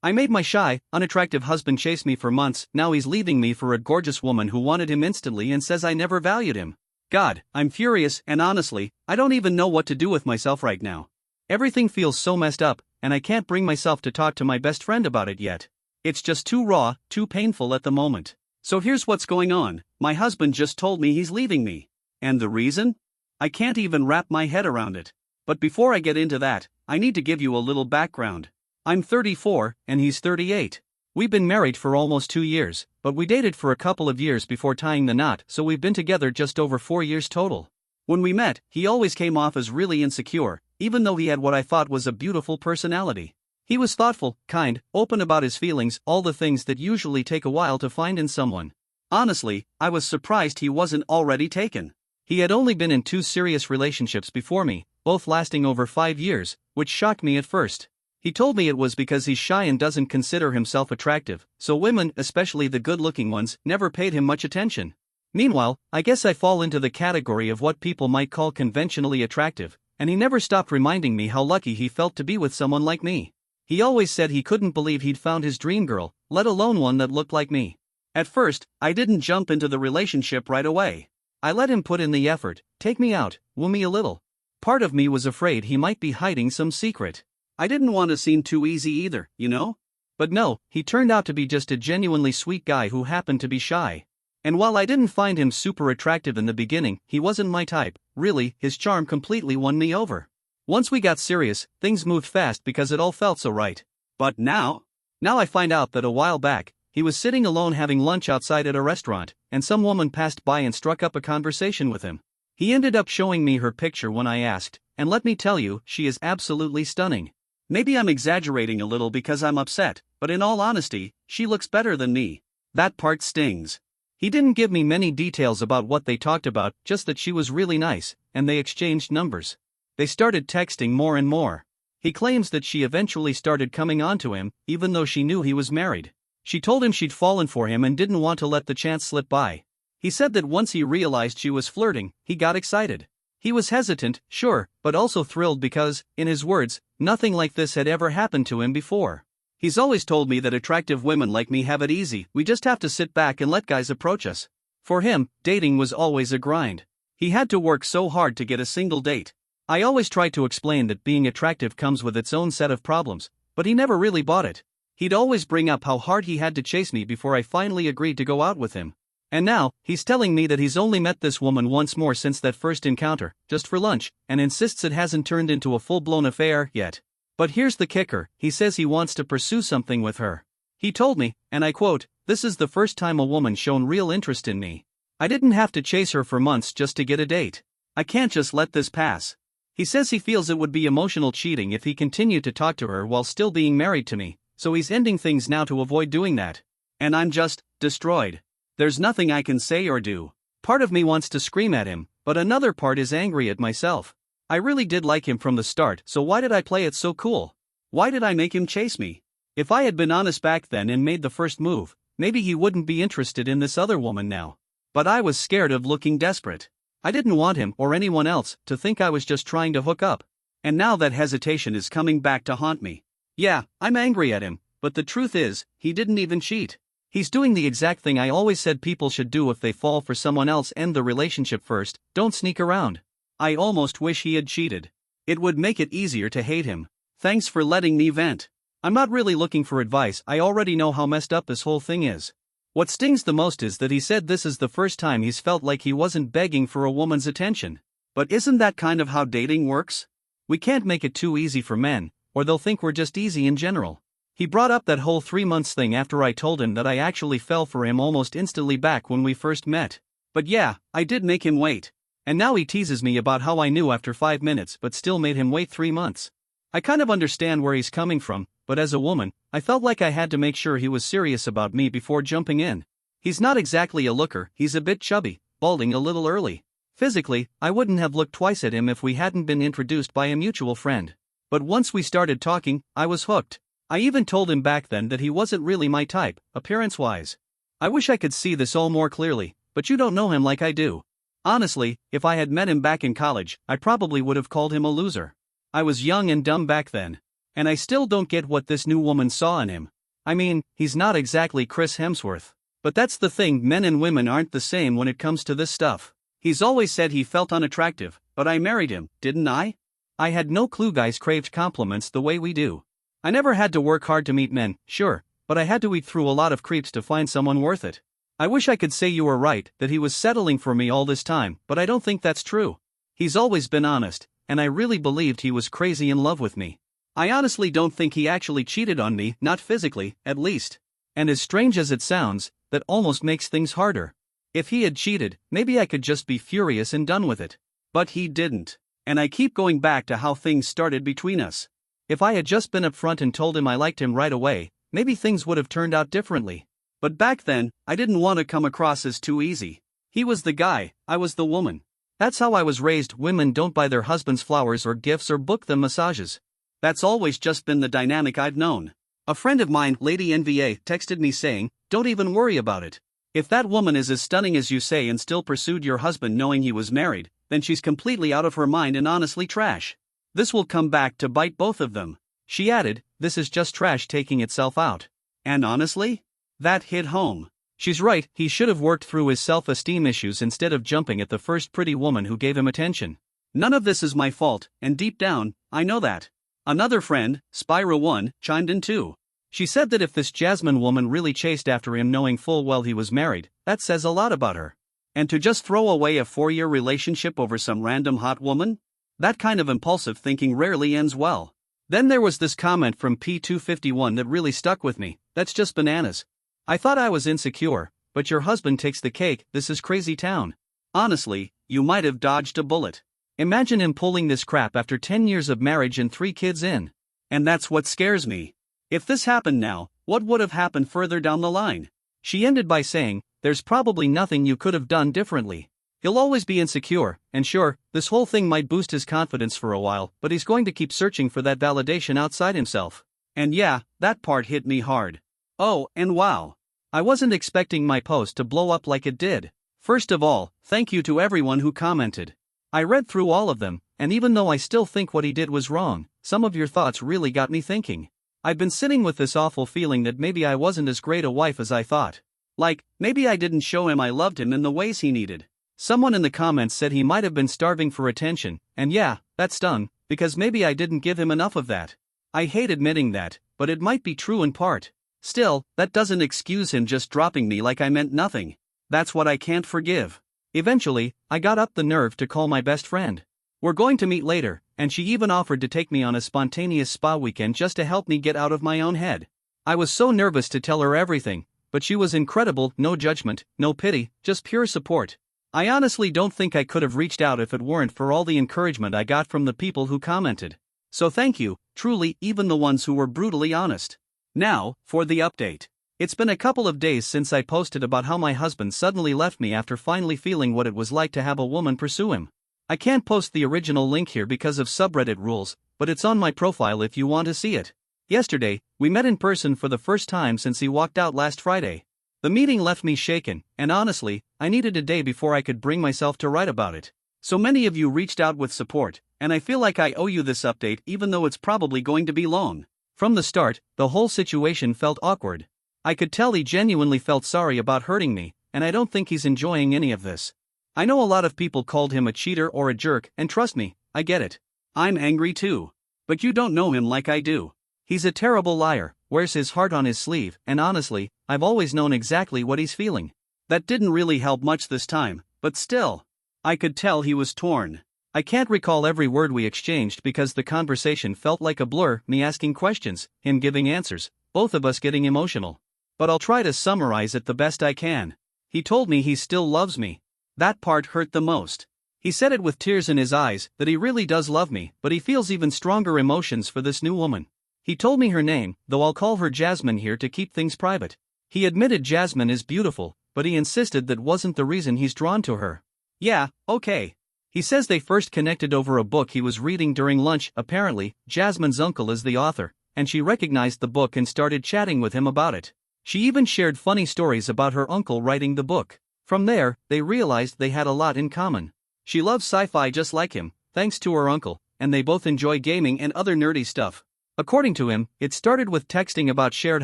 I made my shy, unattractive husband chase me for months. Now he's leaving me for a gorgeous woman who wanted him instantly and says I never valued him. God, I'm furious, and honestly, I don't even know what to do with myself right now. Everything feels so messed up, and I can't bring myself to talk to my best friend about it yet. It's just too raw, too painful at the moment. So here's what's going on. My husband just told me he's leaving me. And the reason? I can't even wrap my head around it. But before I get into that, I need to give you a little background. I'm 34, and he's 38. We've been married for almost 2 years, but we dated for a couple of years before tying the knot, so we've been together just over 4 years total. When we met, he always came off as really insecure, even though he had what I thought was a beautiful personality. He was thoughtful, kind, open about his feelings, all the things that usually take a while to find in someone. Honestly, I was surprised he wasn't already taken. He had only been in 2 serious relationships before me, both lasting over 5 years, which shocked me at first. He told me it was because he's shy and doesn't consider himself attractive, so women, especially the good-looking ones, never paid him much attention. Meanwhile, I guess I fall into the category of what people might call conventionally attractive, and he never stopped reminding me how lucky he felt to be with someone like me. He always said he couldn't believe he'd found his dream girl, let alone one that looked like me. At first, I didn't jump into the relationship right away. I let him put in the effort, take me out, woo me a little. Part of me was afraid he might be hiding some secret. I didn't want to seem too easy either, you know? But no, he turned out to be just a genuinely sweet guy who happened to be shy. And while I didn't find him super attractive in the beginning, he wasn't my type. Really, his charm completely won me over. Once we got serious, things moved fast because it all felt so right. But now I find out that a while back, he was sitting alone having lunch outside at a restaurant, and some woman passed by and struck up a conversation with him. He ended up showing me her picture when I asked, and let me tell you, she is absolutely stunning. Maybe I'm exaggerating a little because I'm upset, but in all honesty, she looks better than me. That part stings. He didn't give me many details about what they talked about, just that she was really nice, and they exchanged numbers. They started texting more and more. He claims that she eventually started coming on to him, even though she knew he was married. She told him she'd fallen for him and didn't want to let the chance slip by. He said that once he realized she was flirting, he got excited. He was hesitant, sure, but also thrilled because, in his words, nothing like this had ever happened to him before. He's always told me that attractive women like me have it easy, we just have to sit back and let guys approach us. For him, dating was always a grind. He had to work so hard to get a single date. I always tried to explain that being attractive comes with its own set of problems, but he never really bought it. He'd always bring up how hard he had to chase me before I finally agreed to go out with him. And now, he's telling me that he's only met this woman once more since that first encounter, just for lunch, and insists it hasn't turned into a full-blown affair yet. But here's the kicker, he says he wants to pursue something with her. He told me, and I quote, "This is the first time a woman's shown real interest in me. I didn't have to chase her for months just to get a date. I can't just let this pass." He says he feels it would be emotional cheating if he continued to talk to her while still being married to me, so he's ending things now to avoid doing that. And I'm just destroyed. There's nothing I can say or do. Part of me wants to scream at him, but another part is angry at myself. I really did like him from the start, so why did I play it so cool? Why did I make him chase me? If I had been honest back then and made the first move, maybe he wouldn't be interested in this other woman now. But I was scared of looking desperate. I didn't want him or anyone else to think I was just trying to hook up. And now that hesitation is coming back to haunt me. Yeah, I'm angry at him, but the truth is, he didn't even cheat. He's doing the exact thing I always said people should do if they fall for someone else: end the relationship first, don't sneak around. I almost wish he had cheated. It would make it easier to hate him. Thanks for letting me vent. I'm not really looking for advice, I already know how messed up this whole thing is. What stings the most is that he said this is the first time he's felt like he wasn't begging for a woman's attention. But isn't that kind of how dating works? We can't make it too easy for men, or they'll think we're just easy in general. He brought up that whole 3 months thing after I told him that I actually fell for him almost instantly back when we first met. But yeah, I did make him wait. And now he teases me about how I knew after 5 minutes but still made him wait 3 months. I kind of understand where he's coming from, but as a woman, I felt like I had to make sure he was serious about me before jumping in. He's not exactly a looker, he's a bit chubby, balding a little early. Physically, I wouldn't have looked twice at him if we hadn't been introduced by a mutual friend. But once we started talking, I was hooked. I even told him back then that he wasn't really my type, appearance-wise. I wish I could see this all more clearly, but you don't know him like I do. Honestly, if I had met him back in college, I probably would have called him a loser. I was young and dumb back then. And I still don't get what this new woman saw in him. I mean, he's not exactly Chris Hemsworth. But that's the thing, men and women aren't the same when it comes to this stuff. He's always said he felt unattractive, but I married him, didn't I? I had no clue guys craved compliments the way we do. I never had to work hard to meet men, sure, but I had to weed through a lot of creeps to find someone worth it. I wish I could say you were right, that he was settling for me all this time, but I don't think that's true. He's always been honest, and I really believed he was crazy in love with me. I honestly don't think he actually cheated on me, not physically, at least. And as strange as it sounds, that almost makes things harder. If he had cheated, maybe I could just be furious and done with it. But he didn't. And I keep going back to how things started between us. If I had just been upfront and told him I liked him right away, maybe things would have turned out differently. But back then, I didn't want to come across as too easy. He was the guy, I was the woman. That's how I was raised. Women don't buy their husbands flowers or gifts or book them massages. That's always just been the dynamic I've known. A friend of mine, Lady NVA, texted me saying, "Don't even worry about it. If that woman is as stunning as you say and still pursued your husband knowing he was married, then she's completely out of her mind and honestly trash. This will come back to bite both of them." She added, "This is just trash taking itself out." And honestly? That hit home. She's right, he should have worked through his self-esteem issues instead of jumping at the first pretty woman who gave him attention. None of this is my fault, and deep down, I know that. Another friend, Spyro1, chimed in too. She said that if this Jasmine woman really chased after him knowing full well he was married, that says a lot about her. And to just throw away a 4-year relationship over some random hot woman? That kind of impulsive thinking rarely ends well. Then there was this comment from P251 that really stuck with me. "That's just bananas. I thought I was insecure, but your husband takes the cake. This is crazy town." Honestly, you might have dodged a bullet. Imagine him pulling this crap after 10 years of marriage and 3 kids in. And that's what scares me. If this happened now, what would have happened further down the line? She ended by saying, "There's probably nothing you could have done differently. He'll always be insecure, and sure, this whole thing might boost his confidence for a while, but he's going to keep searching for that validation outside himself." And yeah, that part hit me hard. Oh, and wow. I wasn't expecting my post to blow up like it did. First of all, thank you to everyone who commented. I read through all of them, and even though I still think what he did was wrong, some of your thoughts really got me thinking. I've been sitting with this awful feeling that maybe I wasn't as great a wife as I thought. Like, maybe I didn't show him I loved him in the ways he needed. Someone in the comments said he might have been starving for attention, and yeah, that stung, because maybe I didn't give him enough of that. I hate admitting that, but it might be true in part. Still, that doesn't excuse him just dropping me like I meant nothing. That's what I can't forgive. Eventually, I got up the nerve to call my best friend. We're going to meet later, and she even offered to take me on a spontaneous spa weekend just to help me get out of my own head. I was so nervous to tell her everything, but she was incredible. No judgment, no pity, just pure support. I honestly don't think I could have reached out if it weren't for all the encouragement I got from the people who commented. So thank you, truly, even the ones who were brutally honest. Now, for the update. It's been a couple of days since I posted about how my husband suddenly left me after finally feeling what it was like to have a woman pursue him. I can't post the original link here because of subreddit rules, but it's on my profile if you want to see it. Yesterday, we met in person for the first time since he walked out last Friday. The meeting left me shaken, and honestly, I needed a day before I could bring myself to write about it. So many of you reached out with support, and I feel like I owe you this update even though it's probably going to be long. From the start, the whole situation felt awkward. I could tell he genuinely felt sorry about hurting me, and I don't think he's enjoying any of this. I know a lot of people called him a cheater or a jerk, and trust me, I get it. I'm angry too. But you don't know him like I do. He's a terrible liar, wears his heart on his sleeve, and honestly, I've always known exactly what he's feeling. That didn't really help much this time, but still. I could tell he was torn. I can't recall every word we exchanged because the conversation felt like a blur, me asking questions, him giving answers, both of us getting emotional. But I'll try to summarize it the best I can. He told me he still loves me. That part hurt the most. He said it with tears in his eyes, that he really does love me, but he feels even stronger emotions for this new woman. He told me her name, though I'll call her Jasmine here to keep things private. He admitted Jasmine is beautiful, but he insisted that wasn't the reason he's drawn to her. Yeah, okay. He says they first connected over a book he was reading during lunch. Apparently, Jasmine's uncle is the author, and she recognized the book and started chatting with him about it. She even shared funny stories about her uncle writing the book. From there, they realized they had a lot in common. She loves sci-fi just like him, thanks to her uncle, and they both enjoy gaming and other nerdy stuff. According to him, it started with texting about shared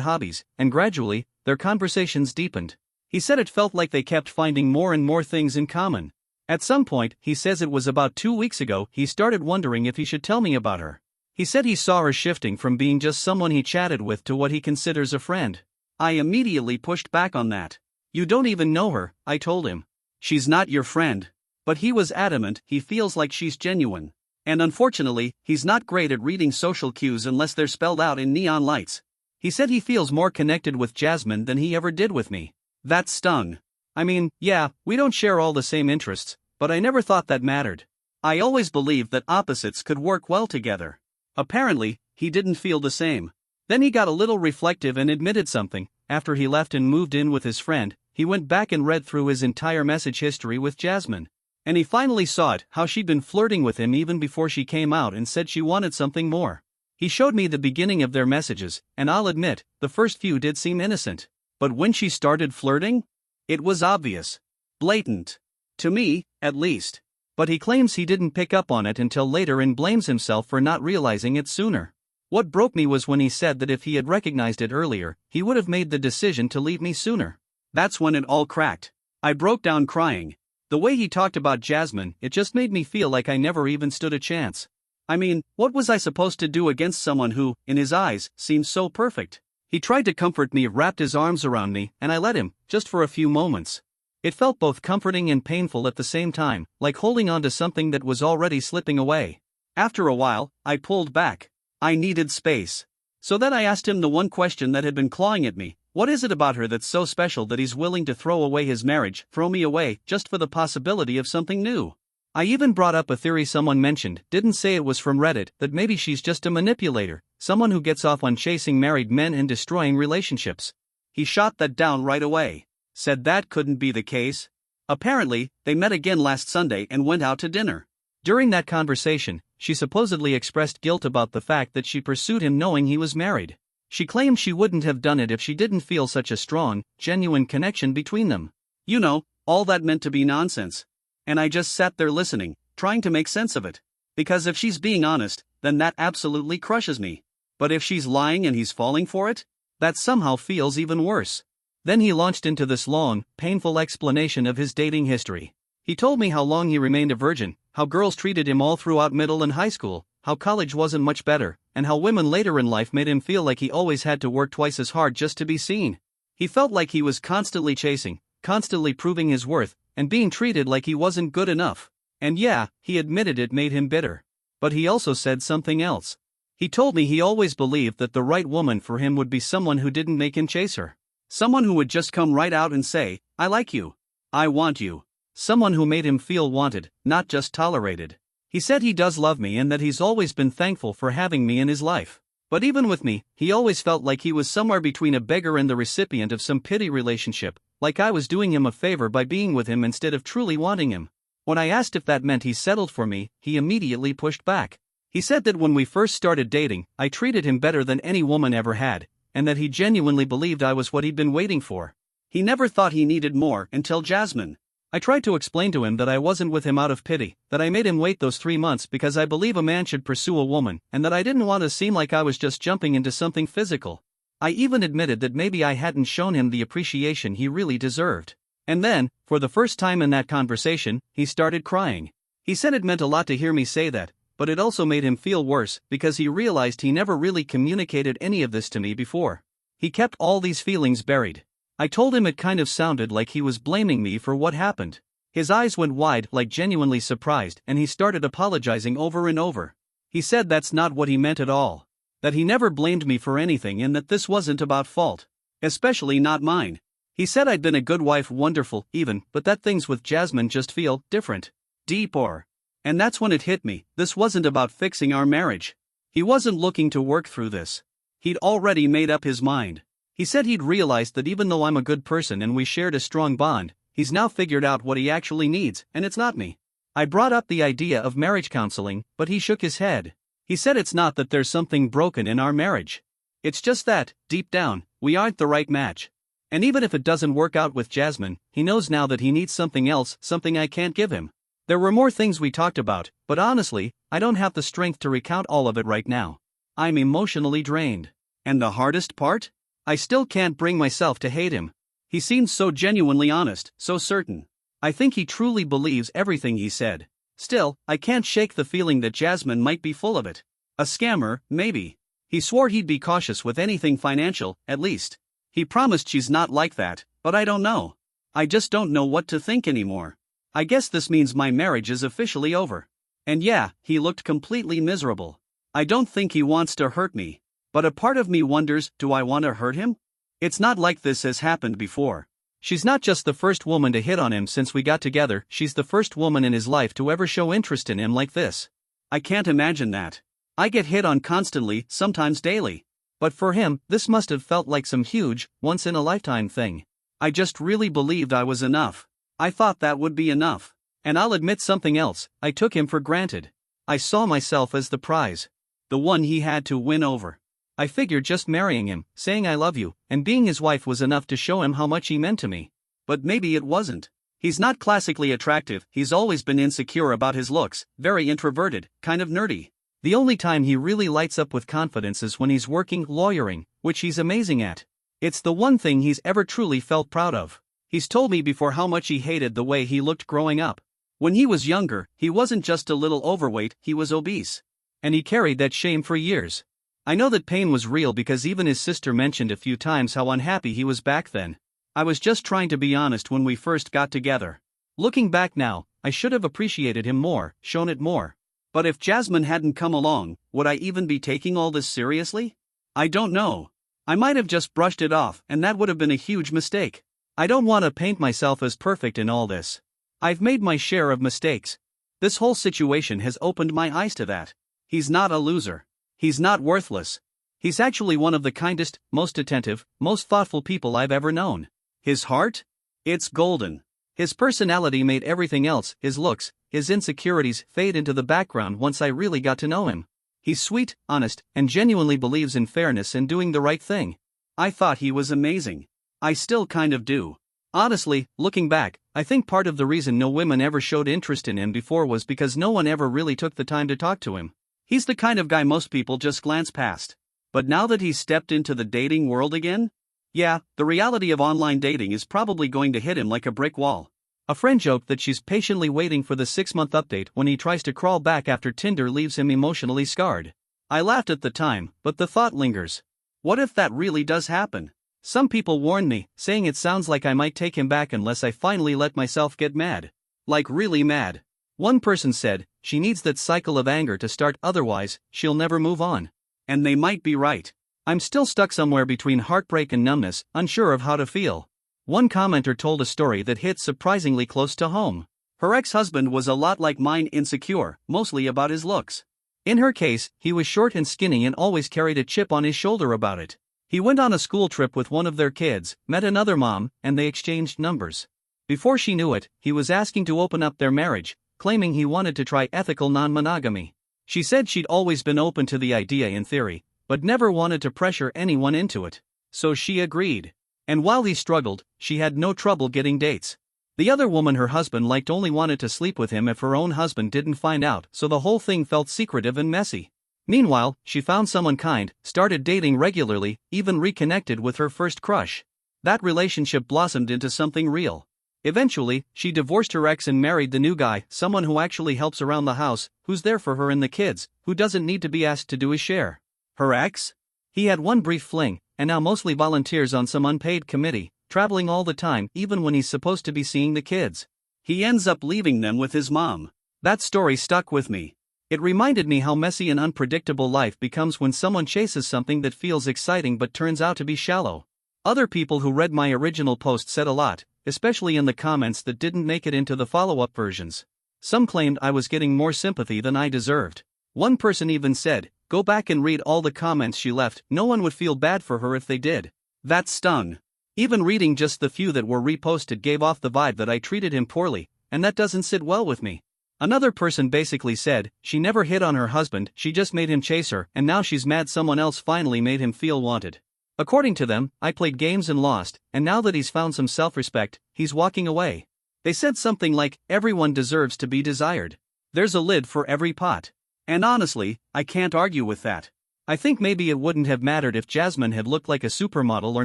hobbies, and gradually, their conversations deepened. He said it felt like they kept finding more and more things in common. At some point, he says it was about 2 weeks ago, he started wondering if he should tell me about her. He said he saw her shifting from being just someone he chatted with to what he considers a friend. I immediately pushed back on that. "You don't even know her," I told him. "She's not your friend." But he was adamant he feels like she's genuine. And unfortunately, he's not great at reading social cues unless they're spelled out in neon lights. He said he feels more connected with Jasmine than he ever did with me. That stung. I mean, yeah, we don't share all the same interests, but I never thought that mattered. I always believed that opposites could work well together. Apparently, he didn't feel the same. Then he got a little reflective and admitted something. After he left and moved in with his friend, he went back and read through his entire message history with Jasmine. And he finally saw it, how she'd been flirting with him even before she came out and said she wanted something more. He showed me the beginning of their messages, and I'll admit, the first few did seem innocent. But when she started flirting? It was obvious. Blatant. To me, at least. But he claims he didn't pick up on it until later and blames himself for not realizing it sooner. What broke me was when he said that if he had recognized it earlier, he would have made the decision to leave me sooner. That's when it all cracked. I broke down crying. The way he talked about Jasmine, it just made me feel like I never even stood a chance. I mean, what was I supposed to do against someone who, in his eyes, seemed so perfect? He tried to comfort me, wrapped his arms around me, and I let him, just for a few moments. It felt both comforting and painful at the same time, like holding on to something that was already slipping away. After a while, I pulled back. I needed space. So then I asked him the one question that had been clawing at me. What is it about her that's so special that he's willing to throw away his marriage, throw me away, just for the possibility of something new? I even brought up a theory someone mentioned, didn't say it was from Reddit, that maybe she's just a manipulator, someone who gets off on chasing married men and destroying relationships. He shot that down right away. Said that couldn't be the case. Apparently, they met again last Sunday and went out to dinner. During that conversation, she supposedly expressed guilt about the fact that she pursued him knowing he was married. She claimed she wouldn't have done it if she didn't feel such a strong, genuine connection between them. You know, all that meant to be nonsense. And I just sat there listening, trying to make sense of it. Because if she's being honest, then that absolutely crushes me. But if she's lying and he's falling for it, that somehow feels even worse. Then he launched into this long, painful explanation of his dating history. He told me how long he remained a virgin, how girls treated him all throughout middle and high school, how college wasn't much better, and how women later in life made him feel like he always had to work twice as hard just to be seen. He felt like he was constantly chasing, constantly proving his worth, and being treated like he wasn't good enough. And yeah, he admitted it made him bitter. But he also said something else. He told me he always believed that the right woman for him would be someone who didn't make him chase her. Someone who would just come right out and say, "I like you. I want you." Someone who made him feel wanted, not just tolerated. He said he does love me and that he's always been thankful for having me in his life. But even with me, he always felt like he was somewhere between a beggar and the recipient of some pity relationship, like I was doing him a favor by being with him instead of truly wanting him. When I asked if that meant he settled for me, he immediately pushed back. He said that when we first started dating, I treated him better than any woman ever had, and that he genuinely believed I was what he'd been waiting for. He never thought he needed more until Jasmine. I tried to explain to him that I wasn't with him out of pity, that I made him wait those 3 months because I believe a man should pursue a woman, and that I didn't want to seem like I was just jumping into something physical. I even admitted that maybe I hadn't shown him the appreciation he really deserved. And then, for the first time in that conversation, he started crying. He said it meant a lot to hear me say that, but it also made him feel worse because he realized he never really communicated any of this to me before. He kept all these feelings buried. I told him it kind of sounded like he was blaming me for what happened. His eyes went wide, like genuinely surprised, and he started apologizing over and over. He said that's not what he meant at all. That he never blamed me for anything and that this wasn't about fault. Especially not mine. He said I'd been a good wife, wonderful, even, but that things with Jasmine just feel different. Deeper. And that's when it hit me, this wasn't about fixing our marriage. He wasn't looking to work through this. He'd already made up his mind. He said he'd realized that even though I'm a good person and we shared a strong bond, he's now figured out what he actually needs, and it's not me. I brought up the idea of marriage counseling, but he shook his head. He said it's not that there's something broken in our marriage. It's just that, deep down, we aren't the right match. And even if it doesn't work out with Jasmine, he knows now that he needs something else, something I can't give him. There were more things we talked about, but honestly, I don't have the strength to recount all of it right now. I'm emotionally drained. And the hardest part? I still can't bring myself to hate him. He seems so genuinely honest, so certain. I think he truly believes everything he said. Still, I can't shake the feeling that Jasmine might be full of it. A scammer, maybe. He swore he'd be cautious with anything financial, at least. He promised she's not like that, but I don't know. I just don't know what to think anymore. I guess this means my marriage is officially over. And yeah, he looked completely miserable. I don't think he wants to hurt me. But a part of me wonders, do I want to hurt him? It's not like this has happened before. She's not just the first woman to hit on him since we got together, she's the first woman in his life to ever show interest in him like this. I can't imagine that. I get hit on constantly, sometimes daily. But for him, this must have felt like some huge, once-in-a-lifetime thing. I just really believed I was enough. I thought that would be enough. And I'll admit something else, I took him for granted. I saw myself as the prize. The one he had to win over. I figured just marrying him, saying I love you, and being his wife was enough to show him how much he meant to me. But maybe it wasn't. He's not classically attractive, he's always been insecure about his looks, very introverted, kind of nerdy. The only time he really lights up with confidence is when he's working lawyering, which he's amazing at. It's the one thing he's ever truly felt proud of. He's told me before how much he hated the way he looked growing up. When he was younger, he wasn't just a little overweight, he was obese. And he carried that shame for years. I know that pain was real because even his sister mentioned a few times how unhappy he was back then. I was just trying to be honest when we first got together. Looking back now, I should have appreciated him more, shown it more. But if Jasmine hadn't come along, would I even be taking all this seriously? I don't know. I might have just brushed it off, and that would have been a huge mistake. I don't want to paint myself as perfect in all this. I've made my share of mistakes. This whole situation has opened my eyes to that. He's not a loser. He's not worthless. He's actually one of the kindest, most attentive, most thoughtful people I've ever known. His heart? It's golden. His personality made everything else, his looks, his insecurities, fade into the background once I really got to know him. He's sweet, honest, and genuinely believes in fairness and doing the right thing. I thought he was amazing. I still kind of do. Honestly, looking back, I think part of the reason no women ever showed interest in him before was because no one ever really took the time to talk to him. He's the kind of guy most people just glance past. But now that he's stepped into the dating world again? Yeah, the reality of online dating is probably going to hit him like a brick wall. A friend joked that she's patiently waiting for the 6-month update when he tries to crawl back after Tinder leaves him emotionally scarred. I laughed at the time, but the thought lingers. What if that really does happen? Some people warned me, saying it sounds like I might take him back unless I finally let myself get mad. Like really mad. One person said, she needs that cycle of anger to start, otherwise, she'll never move on. And they might be right. I'm still stuck somewhere between heartbreak and numbness, unsure of how to feel. One commenter told a story that hit surprisingly close to home. Her ex-husband was a lot like mine, insecure, mostly about his looks. In her case, he was short and skinny and always carried a chip on his shoulder about it. He went on a school trip with one of their kids, met another mom, and they exchanged numbers. Before she knew it, he was asking to open up their marriage, claiming he wanted to try ethical non-monogamy. She said she'd always been open to the idea in theory, but never wanted to pressure anyone into it. So she agreed. And while he struggled, she had no trouble getting dates. The other woman her husband liked only wanted to sleep with him if her own husband didn't find out, so the whole thing felt secretive and messy. Meanwhile, she found someone kind, started dating regularly, even reconnected with her first crush. That relationship blossomed into something real. Eventually, she divorced her ex and married the new guy, someone who actually helps around the house, who's there for her and the kids, who doesn't need to be asked to do his share. Her ex? He had one brief fling, and now mostly volunteers on some unpaid committee, traveling all the time even when he's supposed to be seeing the kids. He ends up leaving them with his mom. That story stuck with me. It reminded me how messy and unpredictable life becomes when someone chases something that feels exciting but turns out to be shallow. Other people who read my original post said a lot, especially in the comments that didn't make it into the follow-up versions. Some claimed I was getting more sympathy than I deserved. One person even said, "Go back and read all the comments she left, no one would feel bad for her if they did." That stung. Even reading just the few that were reposted gave off the vibe that I treated him poorly, and that doesn't sit well with me. Another person basically said, she never hit on her husband, she just made him chase her, and now she's mad someone else finally made him feel wanted. According to them, I played games and lost, and now that he's found some self-respect, he's walking away. They said something like, everyone deserves to be desired. There's a lid for every pot. And honestly, I can't argue with that. I think maybe it wouldn't have mattered if Jasmine had looked like a supermodel or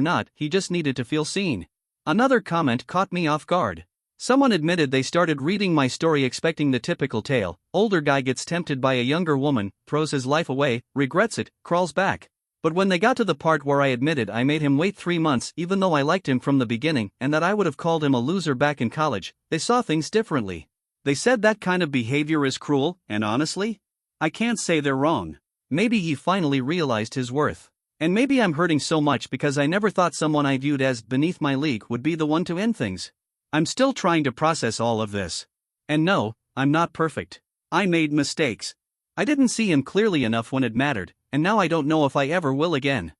not, he just needed to feel seen. Another comment caught me off guard. Someone admitted they started reading my story expecting the typical tale: older guy gets tempted by a younger woman, throws his life away, regrets it, crawls back. But when they got to the part where I admitted I made him wait 3 months even though I liked him from the beginning and that I would have called him a loser back in college, they saw things differently. They said that kind of behavior is cruel, and honestly, I can't say they're wrong. Maybe he finally realized his worth. And maybe I'm hurting so much because I never thought someone I viewed as beneath my league would be the one to end things. I'm still trying to process all of this. And no, I'm not perfect. I made mistakes. I didn't see him clearly enough when it mattered, and now I don't know if I ever will again.